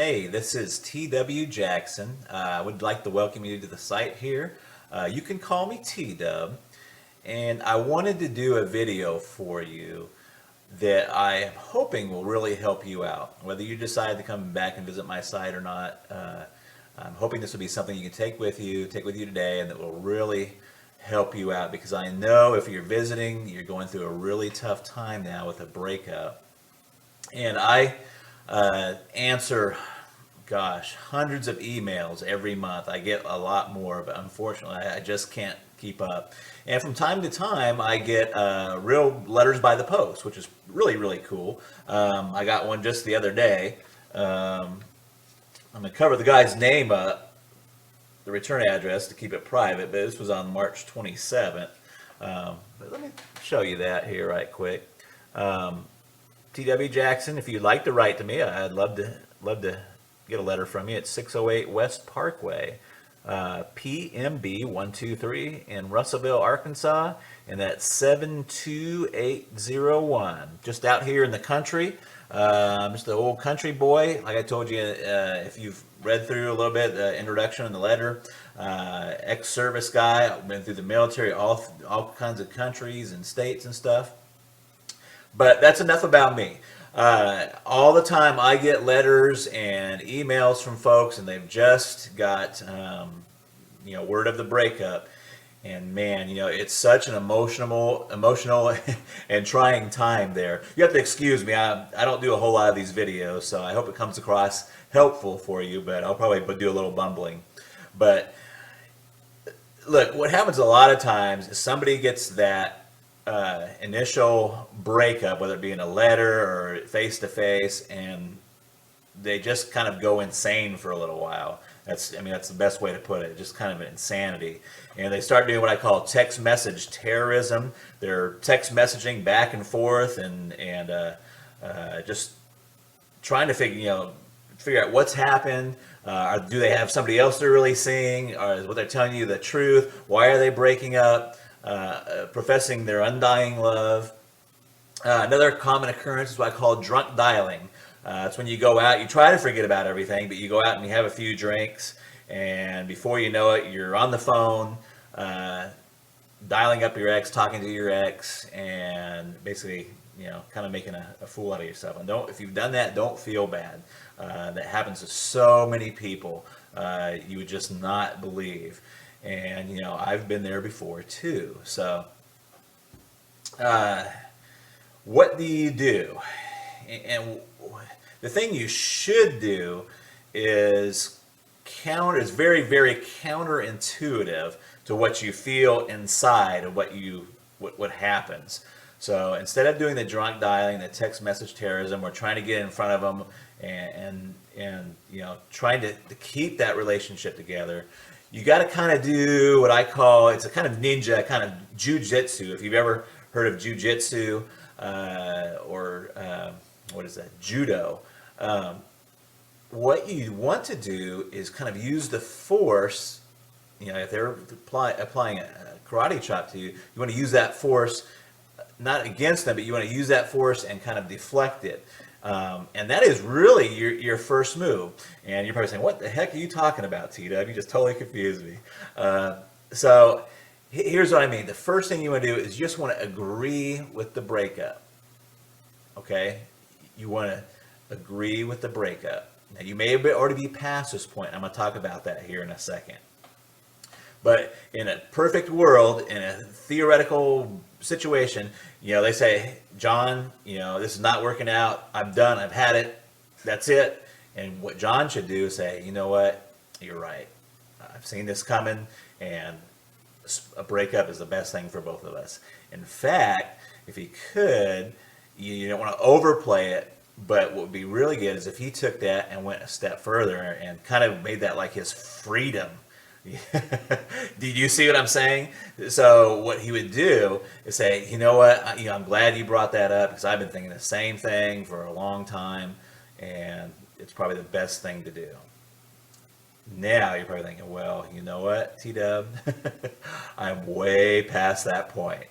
Hey, this is T.W. Jackson. I would like to welcome you to the site here. You can call me T-Dub, and I wanted to do a video for you that I am hoping will really help you out. Whether you decide to come back and visit my site or not, I'm hoping this will be something you can take with you today, and that will really help you out, because I know if you're visiting, you're going through a really tough time now with a breakup. And I answer, gosh, hundreds of emails every month. I get a lot more, but unfortunately, I just can't keep up. And from time to time, I get real letters by the post, which is really, really cool. I got one just the other day. I'm going to cover the guy's name up, the return address, to keep it private, but this was on March 27th. But let me show you that here right quick. T.W. Jackson, if you'd like to write to me, I'd love to get a letter from you. It's 608 West Parkway, PMB 123 in Russellville, Arkansas, and that's 72801. Just out here in the country. Just an old country boy. Like I told you, if you've read through a little bit the introduction and the letter, ex-service guy. I've been through the military, all kinds of countries and states and stuff. But that's enough about me. All the time I get letters and emails from folks, and they've just got word of the breakup. And man, it's such an emotional and trying time there. You have to excuse me. I don't do a whole lot of these videos, so I hope it comes across helpful for you, but I'll probably do a little bumbling. But look, what happens a lot of times is somebody gets that initial breakup, whether it be in a letter or face to face, and they just kind of go insane for a little while. That's the best way to put it. Just kind of an insanity, and they start doing what I call text message terrorism. They're text messaging back and forth, and just trying to figure out what's happened. Do they have somebody else they're really seeing? Or is what they're telling you the truth? Why are they breaking up? Professing their undying love. Another common occurrence is what I call drunk dialing. It's when you go out, you try to forget about everything, but you go out and you have a few drinks, and before you know it, you're on the phone, dialing up your ex, talking to your ex, and basically, kind of making a fool out of yourself. And if you've done that, don't feel bad. That happens to so many people. You would just not believe. And I've been there before too. So what do you do? And the thing you should do is very, very counterintuitive to what you feel inside of what happens. So instead of doing the drunk dialing, the text message terrorism, we're trying to get in front of them and trying to keep that relationship together. You got to kind of do what I call, it's a kind of ninja, kind of jujitsu. If you've ever heard of jujitsu or what is that, judo, what you want to do is kind of use the force. If they're applying a karate chop to you, you want to use that force not against them, but you want to use that force and kind of deflect it. And that is really your first move. And you're probably saying, what the heck are you talking about, T-Dub? You just totally confused me. So here's what I mean. The first thing you want to do is you just want to agree with the breakup. Okay? You want to agree with the breakup. Now, you may already be past this point. I'm going to talk about that here in a second. But in a perfect world, in a theoretical situation, they say, John, this is not working out. I'm done. I've had it. That's it. And what John should do is say, you know what? You're right. I've seen this coming, and a breakup is the best thing for both of us. In fact, if he could, you don't want to overplay it, but what would be really good is if he took that and went a step further and kind of made that like his freedom. Did you see what I'm saying? So what he would do is say, you know what, I'm glad you brought that up, because I've been thinking the same thing for a long time, and it's probably the best thing to do. Now you're probably thinking, well, you know what, T-Dub, I'm way past that point.